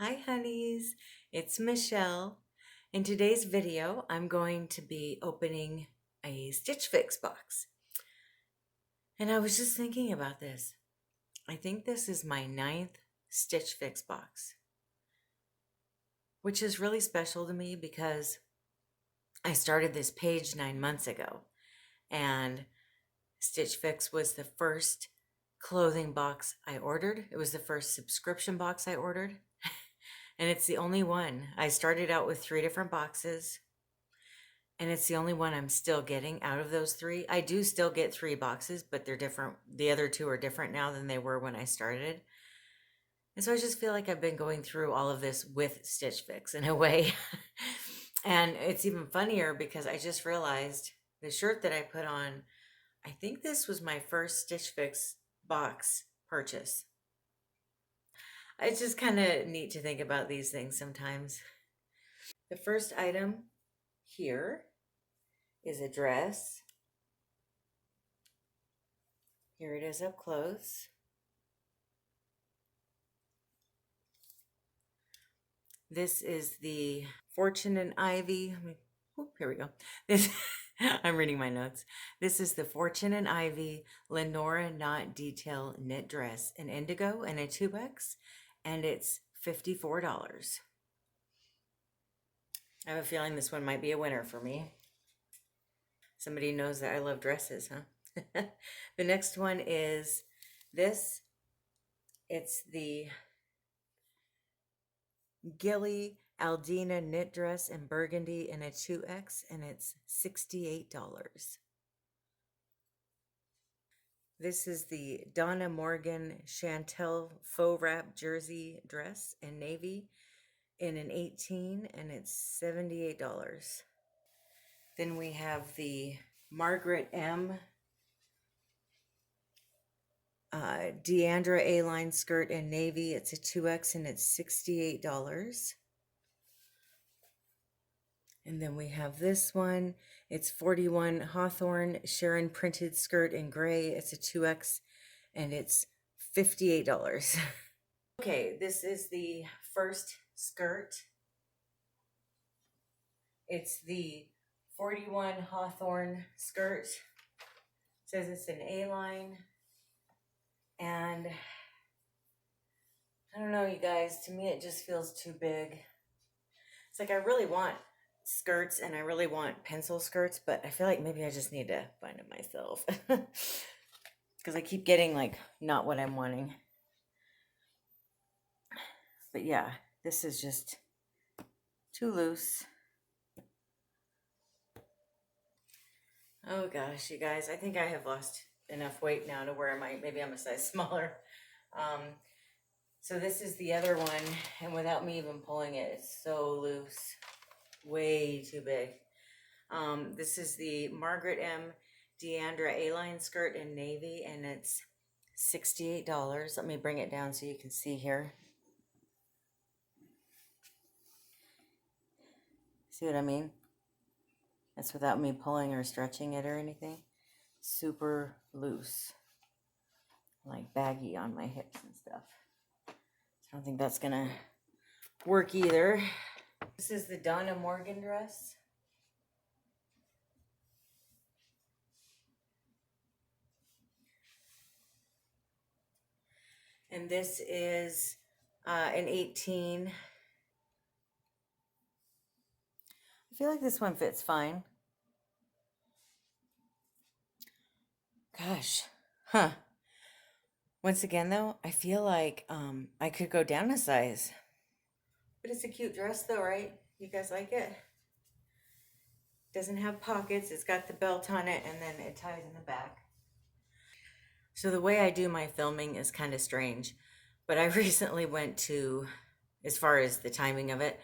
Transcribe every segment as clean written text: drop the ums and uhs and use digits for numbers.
Hi honeys, it's Michelle. In today's video, I'm going to be opening a Stitch Fix box. And I was just thinking about this. I think this is my 9th Stitch Fix box, which is really special to me because I started this page 9 months ago. And Stitch Fix was the first clothing box I ordered. It was the first subscription box I ordered. And it's the only one. I started out with 3 different boxes, and it's the only one I'm still getting out of those 3. I do still get 3 boxes, but they're different. The other 2 are different now than they were when I started. And so I just feel like I've been going through all of this with Stitch Fix in a way. And it's even funnier because I just realized the shirt that I put on, I think this was my first Stitch Fix box purchase. It's just kind of neat to think about these things sometimes. The first item here is a dress. Here it is up close. This is the Fortune and Ivy. Here we go. I'm reading my notes. This is the Fortune and Ivy Lennora knot detail knit dress in indigo and a 2X, and it's $54. I have a feeling this one might be a winner for me. Somebody knows that I love dresses, huh? The next one is this. It's the Gilli Aldina knit dress in burgundy in a 2X, and it's $68. This is the Donna Morgan Chantell faux wrap jersey dress in navy in an 18, and it's $78. Then we have the Margaret M Deandra A-line skirt in navy. It's a 2X, and it's $68. And then we have this one. It's 41 Hawthorn Sharen printed skirt in gray. It's a 2X, and it's $58. Okay, this is the first skirt. It's the 41 Hawthorn skirt. It says it's an A-line. And I don't know, you guys, to me it just feels too big. It's like I really want skirts and I really want pencil skirts, but I feel like maybe I just need to find it myself. Because I keep getting like not what I'm wanting. But yeah, this is just too loose. Oh gosh, you guys, I think I have lost enough weight now to where maybe I'm a size smaller. So this is the other one, and without me even pulling it, it's so loose, way too big. This is the Margaret M Deandra A-line skirt in navy, and it's $68. Let me bring it down so you can see here. See what I mean? That's without me pulling or stretching it or anything. Super loose, like baggy on my hips and stuff. I don't think that's gonna work either. This is the Donna Morgan dress. And this is an 18. I feel like this one fits fine. Gosh, huh. Once again though, I feel like I could go down a size. But it's a cute dress though, right? You guys like it? Doesn't have pockets, it's got the belt on it, and then it ties in the back. So the way I do my filming is kind of strange, but I recently went to, as far as the timing of it,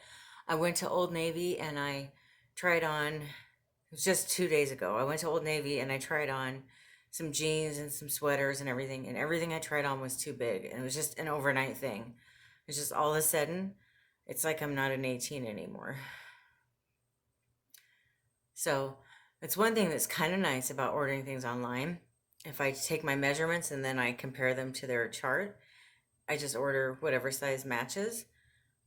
I went to Old Navy and I tried on, it was just 2 days ago, I went to Old Navy and I tried on some jeans and some sweaters and everything I tried on was too big, and it was just an overnight thing. It's just all of a sudden, it's like I'm not an 18 anymore. So it's one thing that's kind of nice about ordering things online. If I take my measurements and then I compare them to their chart, I just order whatever size matches.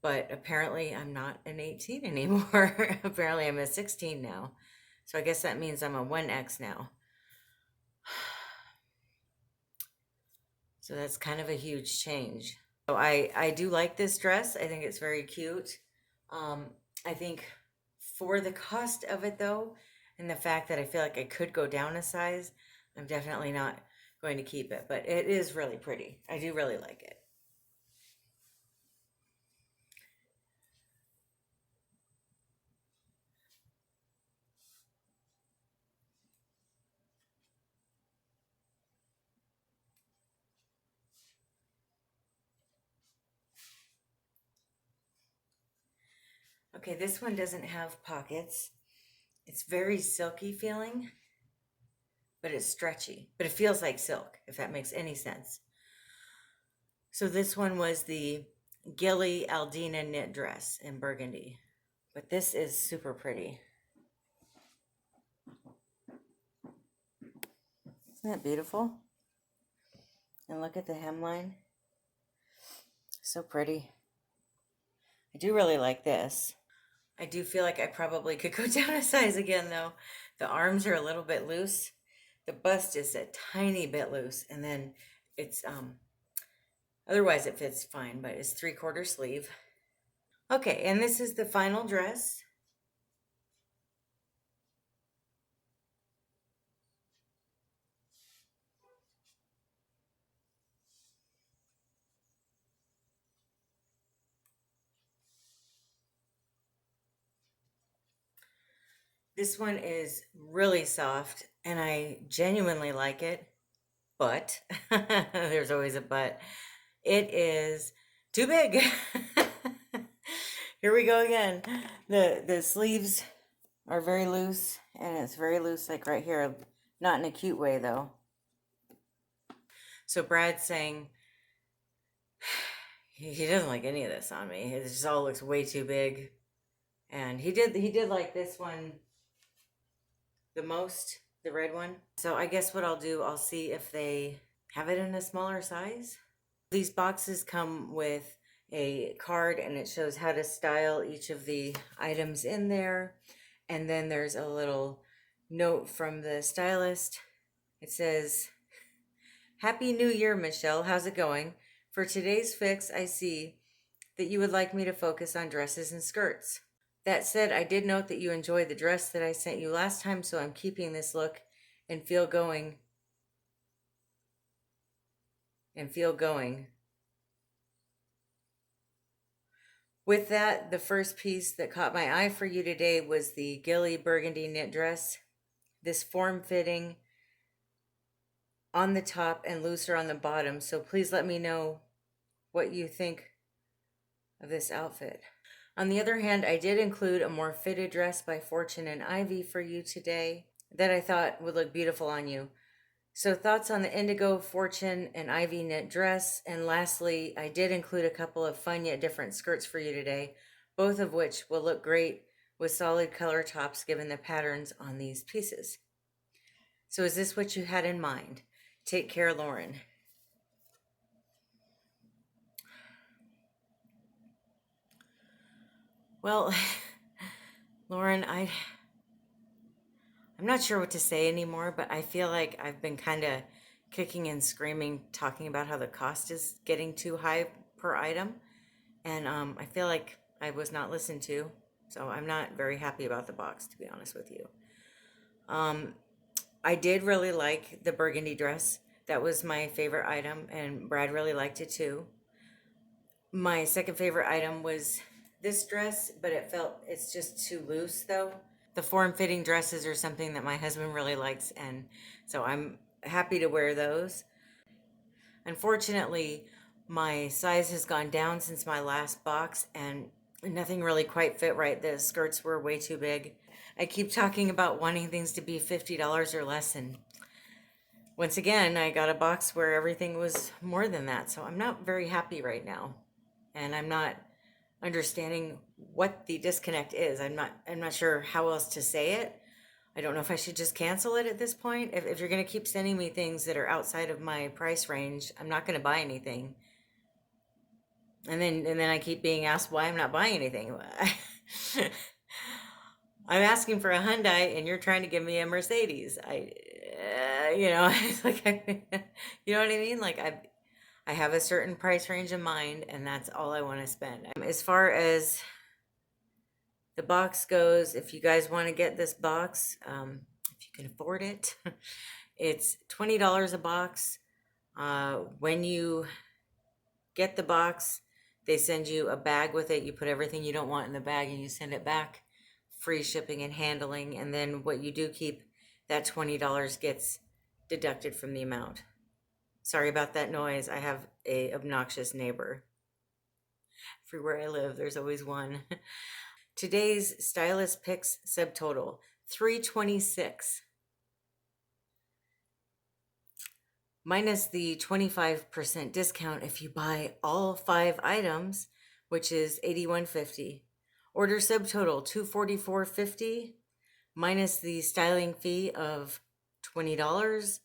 but apparently I'm not an 18 anymore. Apparently I'm a 16 now. So I guess that means I'm a 1X now. So that's kind of a huge change. So I do like this dress. I think it's very cute. Um, I think for the cost of it though, and the fact that I feel like I could go down a size, I'm definitely not going to keep it. But it is really pretty. I do really like it. Okay, this one doesn't have pockets. It's very silky feeling, but it's stretchy. But it feels like silk, if that makes any sense. So this one was the Gilli Aldina knit dress in burgundy. But this is super pretty. Isn't that beautiful? And look at the hemline. So pretty. I do really like this. I do feel like I probably could go down a size again though. The arms are a little bit loose. The bust is a tiny bit loose, and then it's otherwise it fits fine, but it's 3/4 sleeve. Okay, and this is the final dress. This one is really soft and I genuinely like it, but there's always a but. It is too big. Here we go again. The sleeves are very loose, and it's very loose like right here. Not in a cute way though. So Brad's saying he doesn't like any of this on me. It just all looks way too big. And he did like this one the most, the red one. So I guess what I'll do, I'll see if they have it in a smaller size. These boxes come with a card and it shows how to style each of the items in there. And then there's a little note from the stylist. It says, "Happy New Year, Michelle. How's it going? For today's fix, I see that you would like me to focus on dresses and skirts. That said, I did note that you enjoyed the dress that I sent you last time, so I'm keeping this look and feel going. With that, the first piece that caught my eye for you today was the Gilli burgundy knit dress. This form-fitting on the top and looser on the bottom, so please let me know what you think of this outfit. On the other hand, I did include a more fitted dress by Fortune and Ivy for you today that I thought would look beautiful on you. So thoughts on the indigo, Fortune, and Ivy knit dress. And lastly, I did include a couple of fun yet different skirts for you today, both of which will look great with solid color tops given the patterns on these pieces. So is this what you had in mind? Take care, Lauren. Well, Lauren, I'm not sure what to say anymore, but I feel like I've been kind of kicking and screaming, talking about how the cost is getting too high per item. And I feel like I was not listened to. So I'm not very happy about the box, to be honest with you. I did really like the burgundy dress. That was my favorite item, and Brad really liked it too. My second favorite item was this dress, but it's just too loose though. The form-fitting dresses are something that my husband really likes, and so I'm happy to wear those. Unfortunately, my size has gone down since my last box, and nothing really quite fit right. The skirts were way too big. I keep talking about wanting things to be $50 or less, and once again, I got a box where everything was more than that, so I'm not very happy right now. And I'm not understanding what the disconnect is. I'm not sure how else to say it. I don't know if I should just cancel it at this point. If you're going to keep sending me things that are outside of my price range, I'm not going to buy anything. And then I keep being asked why I'm not buying anything. I'm asking for a Hyundai and you're trying to give me a Mercedes. It's like, you know what I mean? Like I have a certain price range in mind and that's all I want to spend. As far as the box goes, if you guys want to get this box, if you can afford it, it's $20 a box. When you get the box, they send you a bag with it. You put everything you don't want in the bag and you send it back. Free shipping and handling. And then what you do keep, that $20 gets deducted from the amount. Sorry about that noise. I have a obnoxious neighbor. Everywhere I live, there's always one. Today's stylist picks subtotal, $326. Minus the 25% discount if you buy all 5 items, which is $81.50. Order subtotal $244.50 minus the styling fee of $20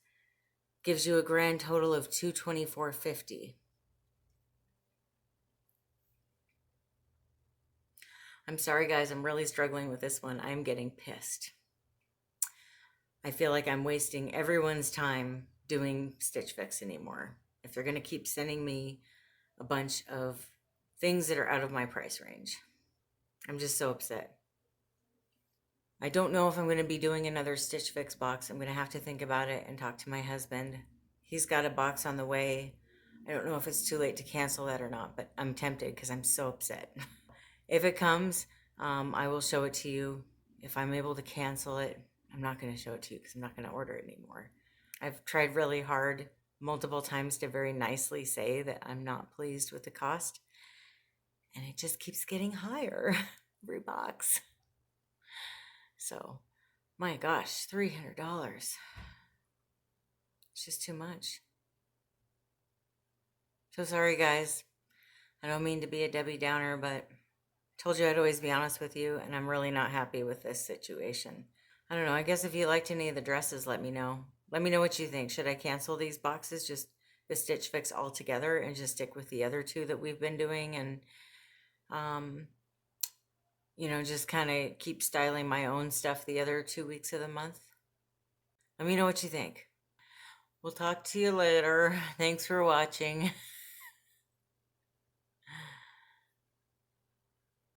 gives you a grand total of $224.50. I'm sorry guys, I'm really struggling with this one. I'm getting pissed. I feel like I'm wasting everyone's time doing Stitch Fix anymore. If they're going to keep sending me a bunch of things that are out of my price range. I'm just so upset. I don't know if I'm going to be doing another Stitch Fix box. I'm going to have to think about it and talk to my husband. He's got a box on the way. I don't know if it's too late to cancel that or not, but I'm tempted because I'm so upset. If it comes, I will show it to you. If I'm able to cancel it, I'm not going to show it to you because I'm not going to order it anymore. I've tried really hard multiple times to very nicely say that I'm not pleased with the cost, and it just keeps getting higher every box. So, my gosh, $300. It's just too much. So sorry, guys. I don't mean to be a Debbie Downer, but I told you I'd always be honest with you, and I'm really not happy with this situation. I don't know. I guess if you liked any of the dresses, let me know. Let me know what you think. Should I cancel these boxes, just the Stitch Fix altogether, and just stick with the other 2 that we've been doing, and just kind of keep styling my own stuff the other 2 weeks of the month? Let me know what you think. We'll talk to you later. Thanks for watching.